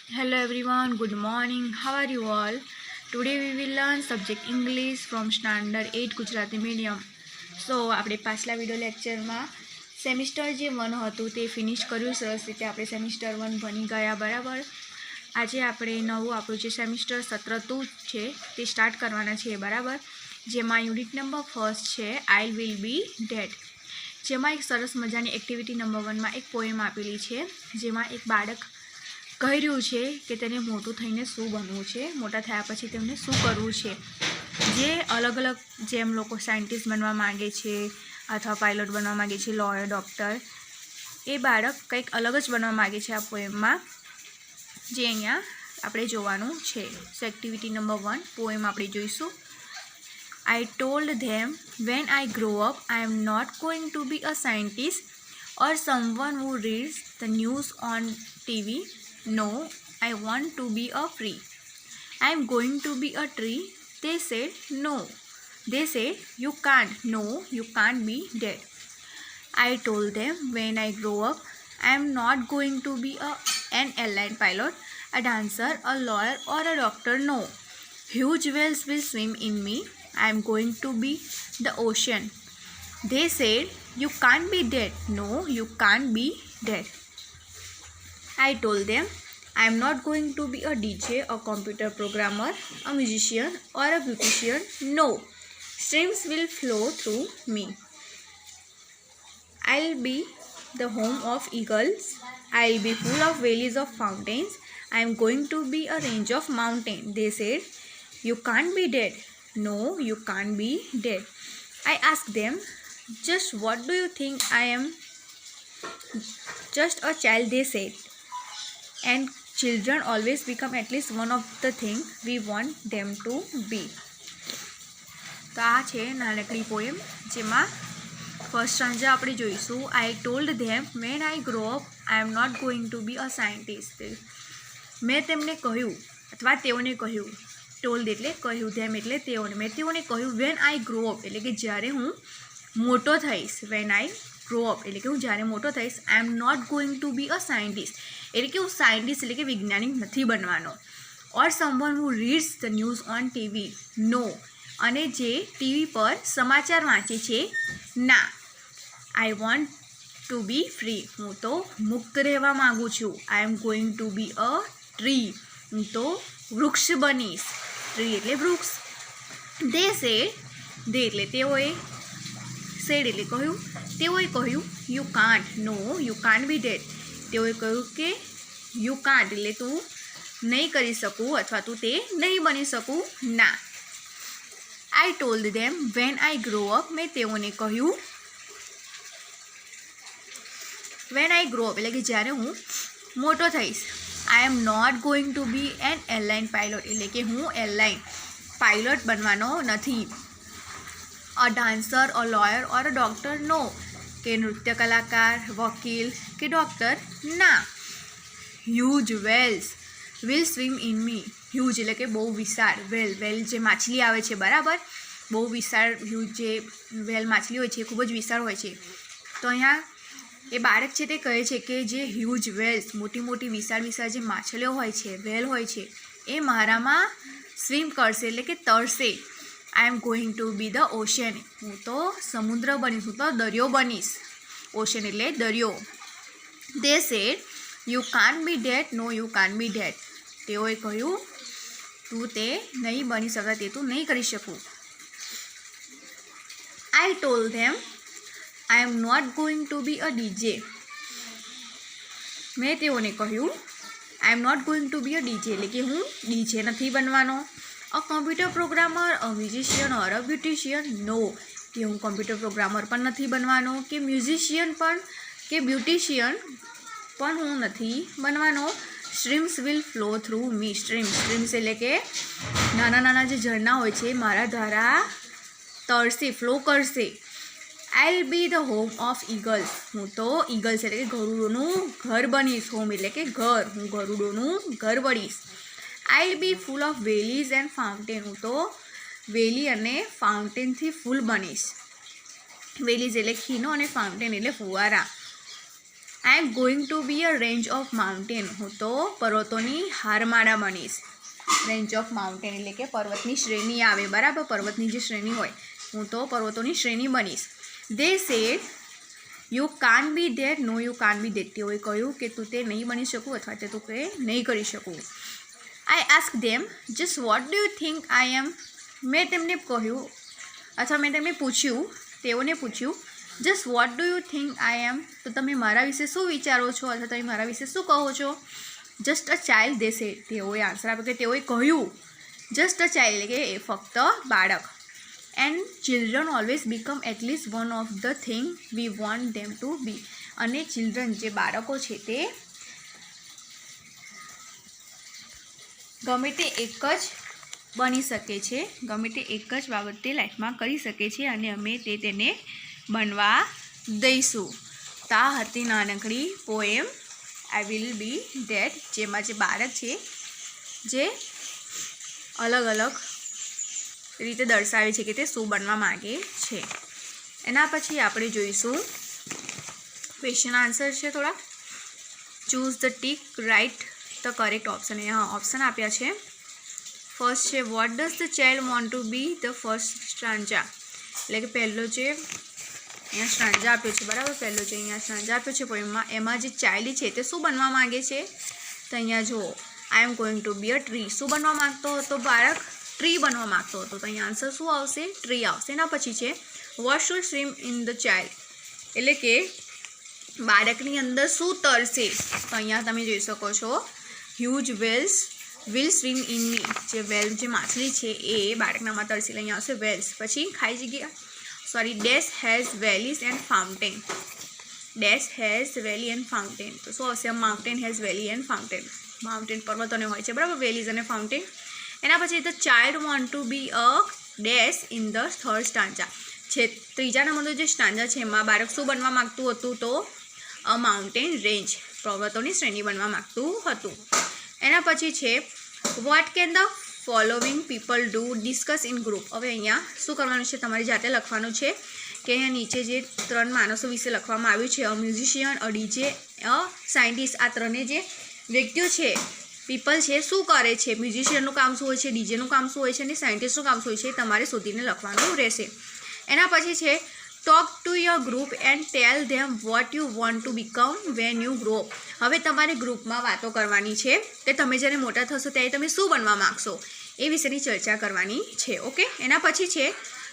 Hello everyone, good morning. How are you all? Today we will learn subject English from standard 8 Gujarati medium. So આપણે પાછલા video લેક્ચરમાં semester જે 1 હતું તે finish કર્યું સરસ રીતે. આપણે સેમિસ્ટર 1 ભણી ગયા બરાબર. આજે આપણે નવું આપણું જે સેમિસ્ટર સત્ર 2 છે તે સ્ટાર્ટ કરવાના છે બરાબર. જેમાં યુનિટ નંબર ફર્સ્ટ છે આઈ વિલ બી ડેડ. જેમાં એક સરસ મજાની એક્ટિવિટી નંબર 1માં એક પોએમ આપેલી છે, જેમાં એક બાળક કહી રહ્યું છે કે તેને મોટું થઈને શું બનવું છે, મોટા થયા પછી તેમને શું કરવું છે. જે અલગ અલગ જેમ લોકો સાયન્ટિસ્ટ બનવા માગે છે અથવા પાયલોટ બનવા માગે છે, લોયર, ડૉક્ટર, એ બાળક કંઈક અલગ જ બનવા માગે છે આ પોએમમાં, જે અહીંયા આપણે જોવાનું છે. સો એક્ટિવિટી નંબર 1 પોએમ આપણે જોઈશું. I told them when I grow up I am not going to be a scientist or someone who reads the news on TV. No, I want to be a free. I am going to be a tree. They said no. They said you can't. No, you can't be dead. I told them when I grow up I am not going to be an airline pilot, a dancer, a lawyer or a doctor. No. Huge whales will swim in me. I am going to be the ocean. They said you can't be dead. No, you can't be dead. I told them I am not going to be a DJ, a computer programmer, a musician or a beautician. No, streams will flow through me. I'll be the home of eagles. I'll be full of valleys of fountains. I am going to be a range of mountains. They said you can't be dead. No, you can't be dead. I asked them, just what do you think I am? Just a child, they said. And children always become at least one of the things we want them to be. તો આ છે નાનકડી poem, જેમાં first stanza આપણે જોઈશું. I told them when I grow up I am not going to be a scientist. મેં તેમને કહ્યું અથવા તેઓને કહ્યું, ટોલ્ડ એટલે કહ્યું, ધેમ એટલે તેઓને, મેં તેઓને કહ્યું વેન આઈ ગ્રો અપ એટલે કે જ્યારે હું મોટો થઈશ. વેન આઈ ગ્રો અપ એટલે કે હું જ્યારે મોટો થઈશ. I am not going to be a scientist એટલે કે હું સાયન્ટિસ્ટ એટલે કે વૈજ્ઞાનિક નથી બનવાનો. Or someone who reads the news on TV. No, અને જે ટીવી પર સમાચાર વાંચે છે. ના. I want to be free. હું તો મુક્ત રહેવા માગું છું. I am going to be a tree. હું તો વૃક્ષ બનીશ. ટ્રી એટલે વૃક્ષ. દે સેડ, દે એટલે તેઓએ, સેડ એટલે કહ્યું, તેઓએ કહ્યું you can't. No, you can't be dead. તેઓએ કહ્યું કે યુ કાન્ટ એટલે તું નહીં કરી શકું અથવા તું તે નહીં બની શકું. ના. આઈ told them when I grow up, મેં તેઓને કહ્યું વેન આઈ ગ્રો અપ એટલે કે જ્યારે હું મોટો થઈશ. I am not going to be an airline pilot એટલે કે હું એરલાઇન પાયલોટ બનવાનો નથી. A dancer, a lawyer or a doctor. No, કે નૃત્ય કલાકાર, વકીલ કે ડૉક્ટર. ના. Huge whales will swim in me. Huge એટલે કે બહુ વિશાળ. વેલ, વેલ જે માછલી આવે છે બરાબર, બહુ વિશાળ. હ્યુજ જે વેલ માછલી હોય છે એ ખૂબ જ વિશાળ હોય છે. તો અહીંયા એ બાળક છે તે કહે છે કે જે હ્યુજ વેલ્સ, મોટી મોટી વિશાળ વિશાળ જે માછલીઓ હોય છે, વેલ હોય છે, એ મારામાં સ્વિમ કરશે એટલે કે તરશે. I am going to be the ocean. હું તો સમુદ્ર બનીશ, હું તો દરિયો બનીશ. ઓશન એટલે દરિયો. They said you can't be dead. No, you can't be dead. તેઓએ કહ્યું તું તે નહીં બની શકે, તે તું નહીં કરી શકું. I told them I am not going to be a DJ. મેં તેઓને કહ્યું I am not going to be a DJ એટલે કે હું ડીજે નથી બનવાનો. A computer programmer, a musician or a beautician. No, કે હું કોમ્પ્યુટર પ્રોગ્રામર પણ નથી બનવાનો, કે મ્યુઝિશિયન પણ કે બ્યુટિશિયન પણ હું નથી બનવાનો. Streams will flow through me. Streams એટલે કે નાના નાના જે ઝરણા હોય છે મારા દ્વારા તરશે, ફ્લો કરશે. I'll B the home of eagles. હું તો ઈગલ્સ એટલે કે ગરુડોનું ઘર બનીશ. હોમ એટલે કે ઘર, હું ગરુડોનું ઘર બનીશ. I'll be full of valleys and fountain. હું તો વેલી અને ફાઉન્ટેનથી ફૂલ બનીશ. વેલીઝ એટલે ખીણો અને ફાઉન્ટેન એટલે ફુવારા. I am going to be a range of mountain. હું તો પર્વતોની હારમાળા બનીશ. રેન્જ ઓફ માઉન્ટેન એટલે કે પર્વતની શ્રેણી આવે, બરાબર, પર્વતની જે શ્રેણી હોય, હું તો પર્વતોની શ્રેણી બનીશ. દે સેડ યુ કાન બી ધેટ. નો યુ કાન બી ધેટ. તેઓએ કહ્યું કે તું તે નહીં બની શકું અથવા તે તું તે નહીં કરી શકું. I ask them just what do you think I am. મેં તેમને કહ્યું અથવા મેં તેમને પૂછ્યું, તેઓને પૂછ્યું, just what do you think I am. તો તમે મારા વિશે શું વિચારો છો અથવા તમે મારા વિશે શું કહો છો. Just a child they sad. તેઓએ આન્સર આપ્યો કે તેઓએ કહ્યું જસ્ટ અ ચાઇલ્ડ એટલે કે ફક્ત બાળક. And children always become at least one of the thing we want them to be. અને ચિલ્ડ્રન જે બાળકો છે તે ગમે તે એક જ બની શકે છે, ગમે તે એક જ બાબત તે લાઈફમાં કરી શકે છે અને અમે તેને બનવા દઈશું. તા હતી નાનકડી poem I will be that, જેમાં જે બાળક છે જે અલગ અલગ રીતે દર્શાવે છે કે તે શું બનવા માગે છે. એના પછી આપણે જોઈશું ક્વેશ્ચન આન્સર છે થોડા. Choose the tick, write the correct option. અહીંયા ઓપ્શન આપ્યા છે. ફર્સ્ટ છે what does the child want to be the first stanza. એટલે કે પહેલો જે અહીંયા સ્ટાન્જા આપ્યો છે, બરાબર, પહેલો જે અહીંયા સ્ટાન્જા આપ્યો છે પોઈમમાં, એમાં જે ચાઇલ્ડ છે તે શું બનવા માગે છે. તો અહીંયા જુઓ, I am going to be a tree. શું બનવા માગતો હતો બાળક? ટ્રી બનવા માગતો હતો. તો અહીંયા આન્સર શું આવશે? ટ્રી આવશે. એના પછી છે what should swim in the child. એટલે કે બાળકની અંદર શું તરશે. તો અહીંયા તમે જોઈ શકો છો huge whales will swim in me. જે વેલ જે માછલી છે એ બાળકનામાં તરશે. અહીંયા આવશે વેલ્સ. પછી ખાઈ જગ્યા dash has valleys and fountain. Dash has valley and fountain. તો શું આવશે? Mountain has valley and fountain. Mountain પર્વતોને હોય છે, બરાબર, વેલીઝ અને ફાઉન્ટેન. એના પછી the child want to be a dash in the third stanza. છે ત્રીજા નંબરનો જે સ્ટાન્જા છે એમાં બાળક શું બનવા માગતું હતું? તો અ માઉન્ટેન રેન્જ, પર્વતોની શ્રેણી બનવા માગતું હતું. એના પછી છે what can the following people do discuss in group. હવે અહીંયા શું કરવાનું છે? તમારી જાતે લખવાનું છે કે અહીંયા નીચે જે 3 માણસો વિશે લખવામાં આવ્યું છે, a musician, a DJ, a scientist. આ ત્રણે જે વ્યક્તિઓ છે, પીપલ છે, શું કરે છે? મ્યુઝિશિયનનું કામ શું હોય છે, ડીજેનું કામ શું હોય છે અને સાયન્ટિસ્ટનું કામ શું હોય છે, તમારે શોધીને લખવાનું રહેશે. એના પછી છે talk to your group and tell them what you want to become when you grow up. હવે તમારે ગ્રુપમાં વાતો કરવાની છે કે તમે જ્યારે મોટા થશો ત્યારે તમે શું બનવા માગશો એ વિશેની ચર્ચા કરવાની છે. ઓકે. એના પછી છે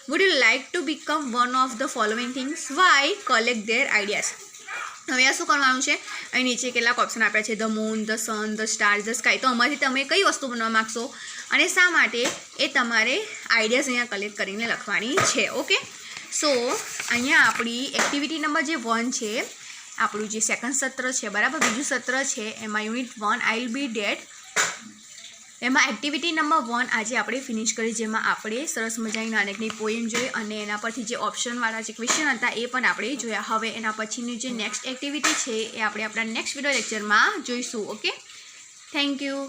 would you like to become one of the following things, why, collect their ideas. હવે આ શું કરવાનું છે? અહીં નીચે કેટલાક ઓપ્શન આપ્યા છે, the moon, the sun, the star, the sky. તો આમાંથી તમે કઈ વસ્તુ બનવા માગશો અને શા માટે એ તમારે આઈડિયાઝ અહીંયા કલેક્ટ કરીને લખવાની છે. ઓકે. સો અહીંયા આપણી એક્ટિવિટી નંબર જે 1 છે, આપણું જે સેકન્ડ સત્ર છે, બરાબર, બીજું સત્ર છે, એમાં unit 1 I will be date, એમાં એક્ટિવિટી નંબર 1 આજે આપણે ફિનિશ કરી, જેમાં આપણે સરસ મજાની નાનકડી પોએમ જોઈ અને એના પરથી જે ઓપ્શનવાળા જે ક્વેશ્ચન હતા એ પણ આપણે જોયા. હવે એના પછીની જે નેક્સ્ટ એક્ટિવિટી છે એ આપણે આપણા નેક્સ્ટ વિડીયો લેક્ચરમાં જોઈશું. Okay, thank you.